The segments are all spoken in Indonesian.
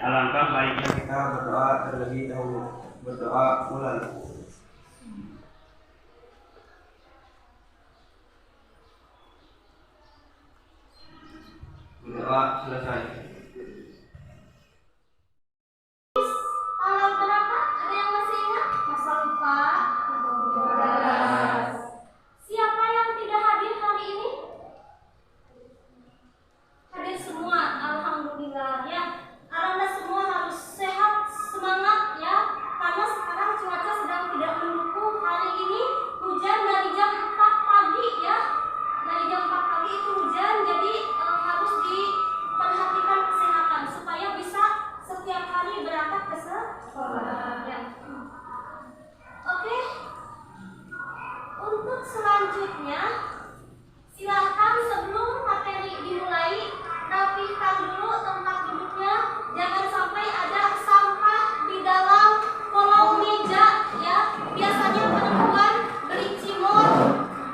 Alangkah baiknya kita berdoa terlebih dahulu. Berdoa mulai. Berdoa selesai. Tanggal berapa? Ada yang masih ingat? Masa lupa? 12. Siapa yang tidak hadir hari ini? Hadir semua, alhamdulillah ya. Anda semua harus sehat, semangat ya. Karena sekarang cuaca sedang tidak mendukung. Hari ini hujan dari jam 4 pagi ya. Dari jam 4 pagi itu hujan, jadi harus diperhatikan kesehatan supaya bisa setiap hari berangkat ke sekolah ya. Oke. Untuk selanjutnya silahkan sebelum materi dimulai rapihkan dulu tempat duduknya, jangan sampai ada sampah di dalam kolong meja ya. Biasanya perempuan beli cimol,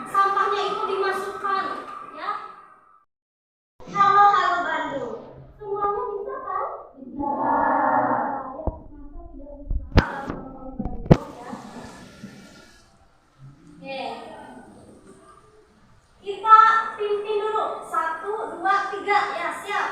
sampahnya itu dimasukkan ya. Halo halo Bandung, semuanya bisa kan? Bisa ya, masa tidak bisa halo Bandung ya. Oke, kita pimpin dulu 1, 2, 3 ya, siap.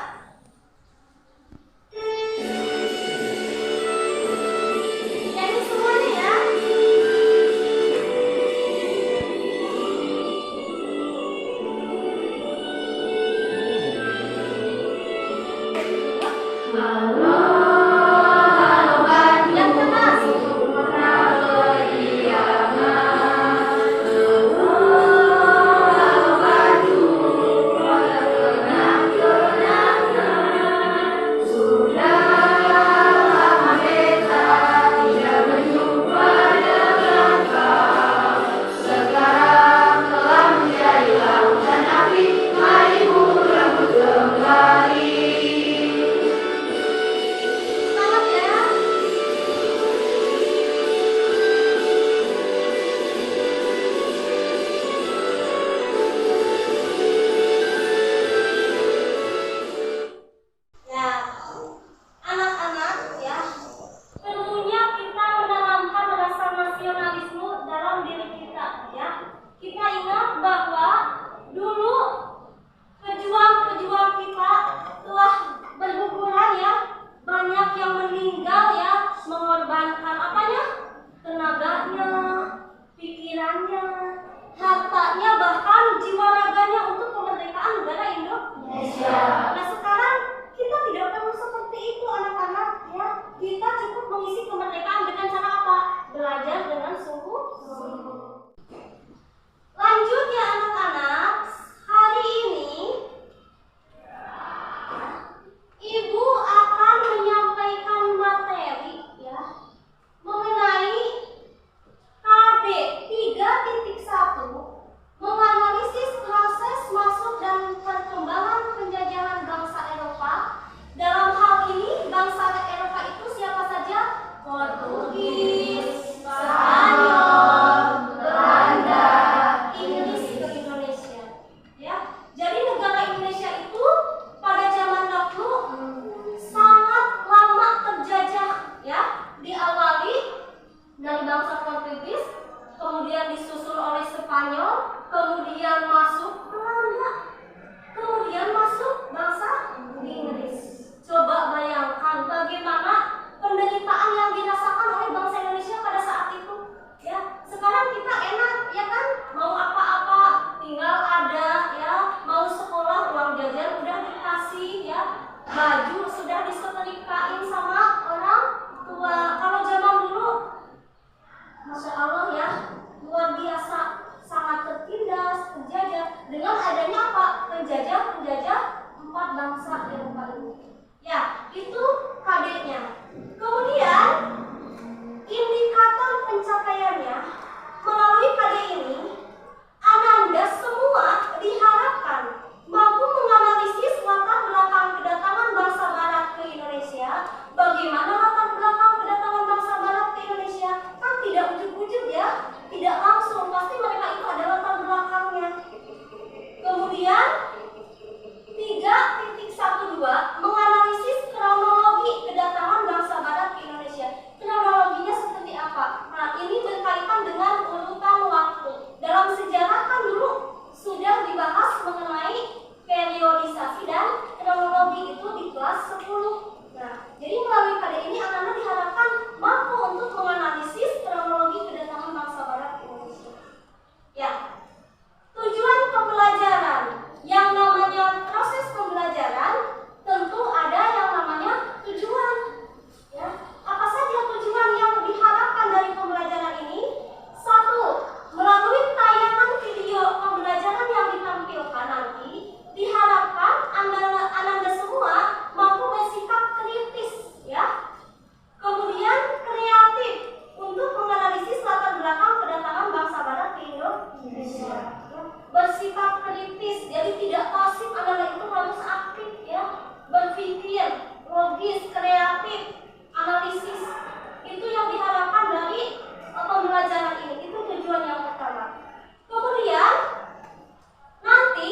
bersifat kritis, jadi tidak pasif, adalah itu harus aktif ya, berpikir, logis, kreatif, analisis. Itu yang diharapkan dari pembelajaran ini. Itu tujuan yang pertama. Kemudian nanti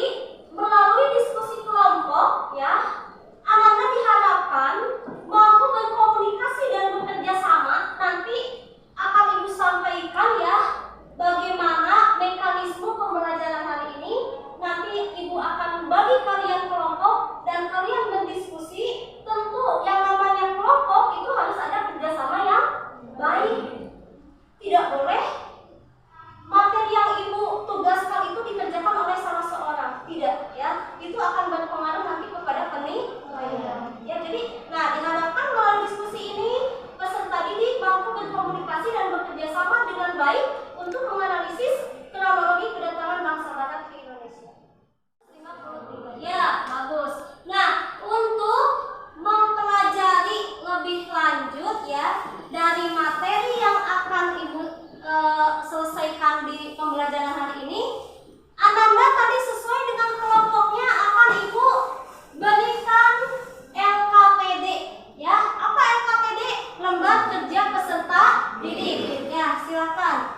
melalui diskusi kelompok ya, anak-anak diharapkan mampu berkomunikasi dan bekerja sama. Nanti akan Ibu sampaikan ya bagaimana mekanisme pembelajaran hari ini. Nanti Ibu akan bagi kalian kelompok dan kalian berdiskusi. Tentu yang namanya kelompok itu harus ada kerjasama yang baik. Tidak boleh materi yang Ibu tugaskan itu dikerjakan oleh salah seorang. Tidak ya, itu akan berpengaruh nanti kepada penilaian. Ya, jadi diharapkan melalui diskusi ini peserta didik mampu berkomunikasi dan bekerja sama dengan baik untuk menganalisis kronologi kedatangan bangsa Barat ke Indonesia. 53. Ya, bagus. Nah, untuk mempelajari lebih lanjut ya dari materi yang akan Ibu selesaikan di pembelajaran hari ini, Anda tadi sesuai dengan kelompoknya akan Ibu berikan LKPD ya. Apa LKPD? Lembar kerja peserta didik. Ya, silakan.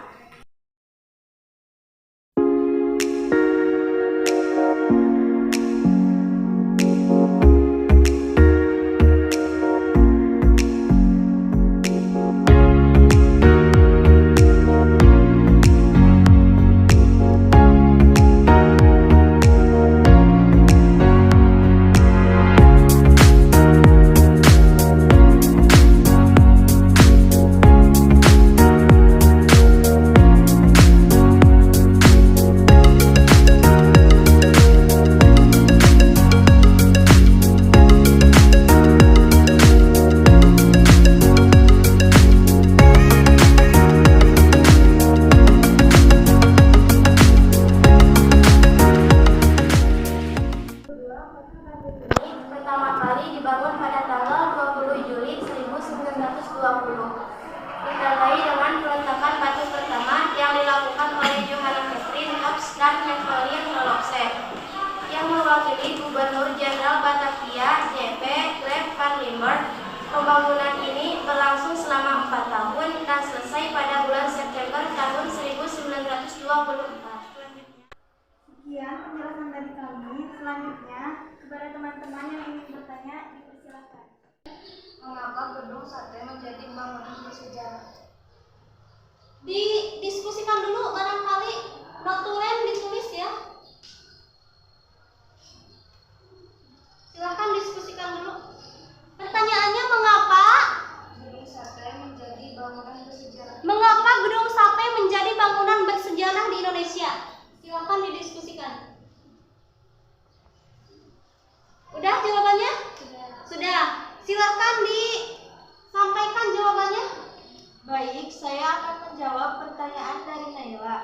Gubernur Jenderal Batavia J.P. Greff van Limburg. Pembangunan ini berlangsung selama 4 tahun dan selesai pada bulan September tahun 1924. Sekian penjelasan dari kami. Selanjutnya, kepada teman-teman yang ingin bertanya, dipersilakan. Mengapa gedung sate menjadi bangunan bersejarah? Didiskusikan dulu, barangkali notulen ditulis ya. Silakan diskusikan dulu. Pertanyaannya mengapa Gedung sate menjadi bangunan bersejarah? Mengapa gedung sate menjadi bangunan bersejarah di Indonesia? Silakan didiskusikan. Udah jawabannya? Sudah. Silakan disampaikan jawabannya. Baik, saya akan menjawab pertanyaan dari Naila.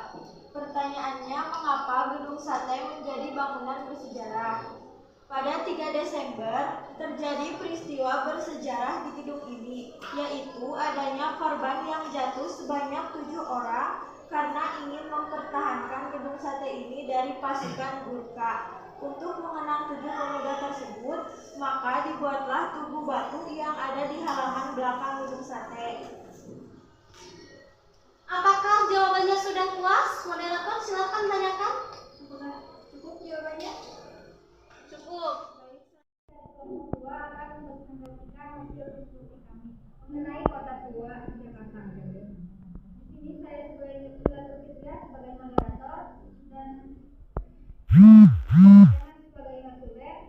Pertanyaannya, mengapa gedung sate menjadi bangunan bersejarah? Pada 3 Desember, terjadi peristiwa bersejarah di gedung ini, yaitu adanya korban yang jatuh sebanyak 7 orang karena ingin mempertahankan gedung sate ini dari pasukan Gurkha. Untuk mengenang 7 pemuda tersebut, maka dibuatlah tugu batu yang ada di halaman belakang gedung sate. Apakah jawabannya sudah puas? Moderator silakan tanyakan. Cukup jawabannya? Cukup. Tua akan menyampaikan hasil diskusi kami mengenai kota tua Jakarta. Di sini saya sebagai sebagai moderator dan sebagai notulen,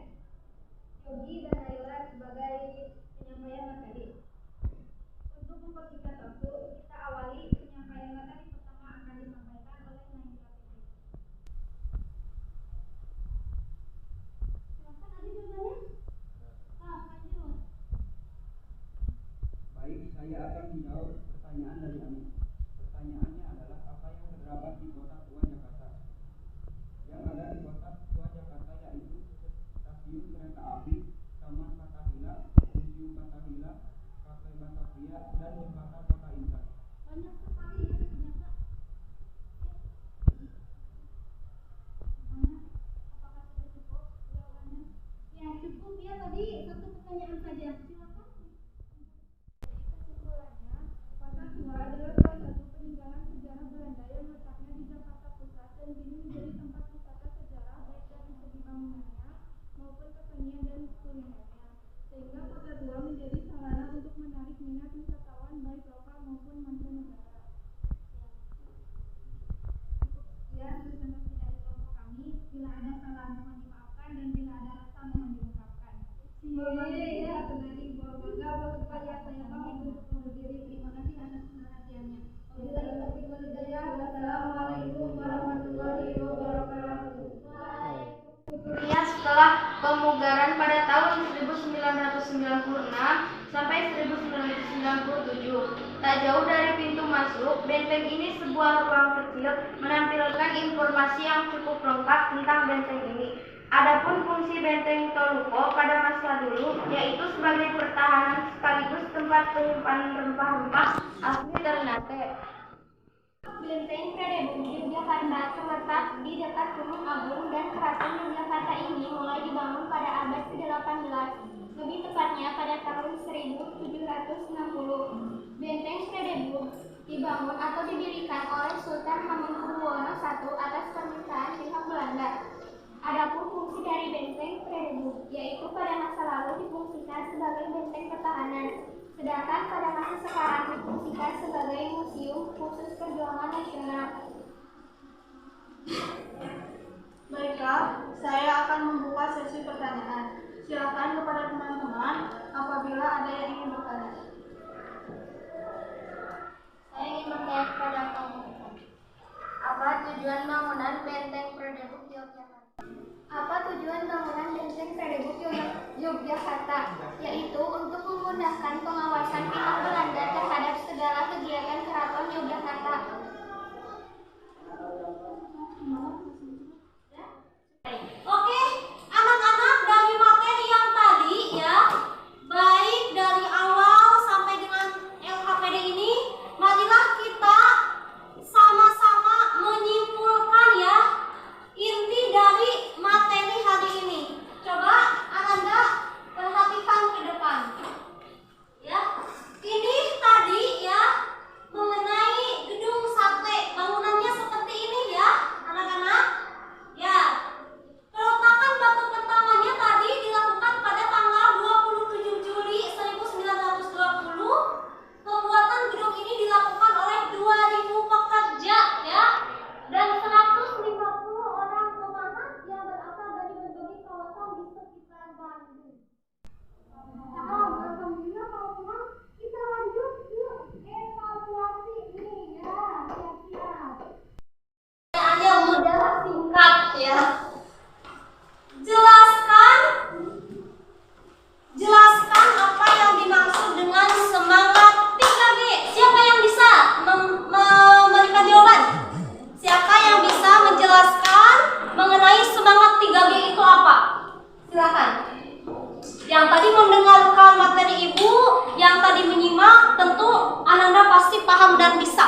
Yogi dan Naila sebagai penyampaian materi. Untuk mempersingkat waktu, kita awali penyampaian materi pertama akan disampaikan oleh Naila. Silakan ada jawabannya? Lanjut. Baik, saya akan menjawab pertanyaan dari Ami. Pertanyaannya adalah apa yang terdapat di kota tua Jakarta? Yang ada di kota tua Jakarta yaitu stasiun kereta api, Taman Fathahillah, Museum Fathahillah, Kafe Batavia, dan Jembatan Kota Indah. Banyak sekali ya ternyata. sehingga kota tua menjadi sarana untuk menarik minat wisatawan baik lokal maupun mancanegara. Sekian presentasi dari kelompok kami. Bila ada salah mohon dimaafkan dan bila ada rasa mohon diungkapkan. Iya, benar ibu. Bangga berupaya saya pamit undur diri. Terima kasih atas perhatiannya. Wabillahi taufiq wal hidayah. Wassalamualaikum warahmatullahi wabarakatuh. Ya, setelah pemugaran pada tahun 1996 sampai 1997, tak jauh dari pintu masuk, benteng ini sebuah ruang kecil menampilkan informasi yang cukup lengkap tentang benteng ini. Adapun fungsi benteng Toluko pada masa dulu yaitu sebagai pertahanan sekaligus tempat penyimpanan rempah-rempah asli Ternate. Benteng Pradebu Yogyakarta terletak di dekat Gunung Agung dan Keraton Yogyakarta ini mulai dibangun pada abad ke-18, lebih tepatnya pada tahun 1760. Benteng Pradebu dibangun atau didirikan oleh Sultan Hamengkubuwono I atas permintaan pihak Belanda. Adapun fungsi dari benteng Pradebu yaitu pada masa lalu difungsikan sebagai benteng pertahanan. Sedangkan pada masa sekarang difungsikan sebagai museum khusus perjuangan nasional. Baiklah, saya akan membuka sesi pertanyaan. Silakan kepada teman-teman apabila ada yang ingin bertanya. Saya ingin bertanya kepada kamu. Apa tujuan bangunan benteng Pradebu Yogyakarta? Apa tujuan bangunan benteng Pradebu Yogyakarta? Yaitu untuk memudahkan pengawasan pihak Belanda terhadap segala kegiatan Keraton Yogyakarta. Oke, anak-anak, dari materi yang tadi ya, baik dari awal sampai dengan LKPD ini, marilah kita sama-sama menyimpulkan ya inti dari materi hari ini. Coba Ananda perhatikan ke depan. Ya, ini tadi ya mengenai gedung sate, bangunannya seperti ini ya, anak-anak. Ya, peletakan batu pertamanya tadi dilakukan pada tanggal 27 Juli 1920. Pembuatan gedung ini dilakukan oleh 2.000 pekerja ya, dan 150 orang pemahat yang berasal dari berbagai kawasan di sekitar Bandung. Alhamdulillah kawan-kawan, kita lanjut ke evaluasi ini ya, siap-siap. Pertanyaannya mudah, singkat ya. Jelaskan apa yang dimaksud dengan semangat 3G. Siapa yang bisa memberikan jawaban? Siapa yang bisa menjelaskan mengenai semangat 3G itu apa? Silakan. Yang tadi mendengarkan materi ibu, yang tadi menyimak, tentu Ananda pasti paham dan bisa.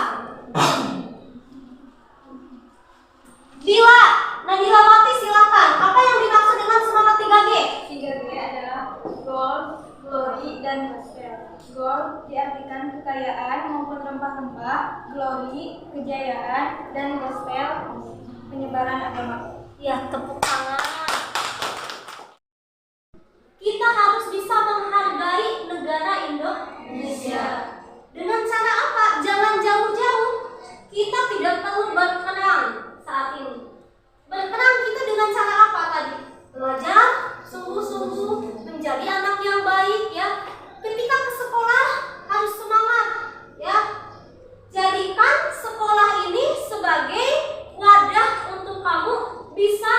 Dila, Nadilawati silakan. Apa yang dimaksud dengan semangat 3G? 3G adalah gold, glory, dan gospel. Gold diartikan kekayaan maupun rempah-rempah, glory, kejayaan, dan gospel, penyebaran agama. Ya, tepuk tangan. Kita harus bisa menghargai negara Indonesia. Dengan cara apa? Jangan jauh-jauh. Kita tidak perlu berperang saat ini. Berperang kita dengan cara apa tadi? Belajar, sungguh-sungguh menjadi anak yang baik ya. Ketika ke sekolah harus semangat ya. Jadikan sekolah ini sebagai wadah untuk kamu bisa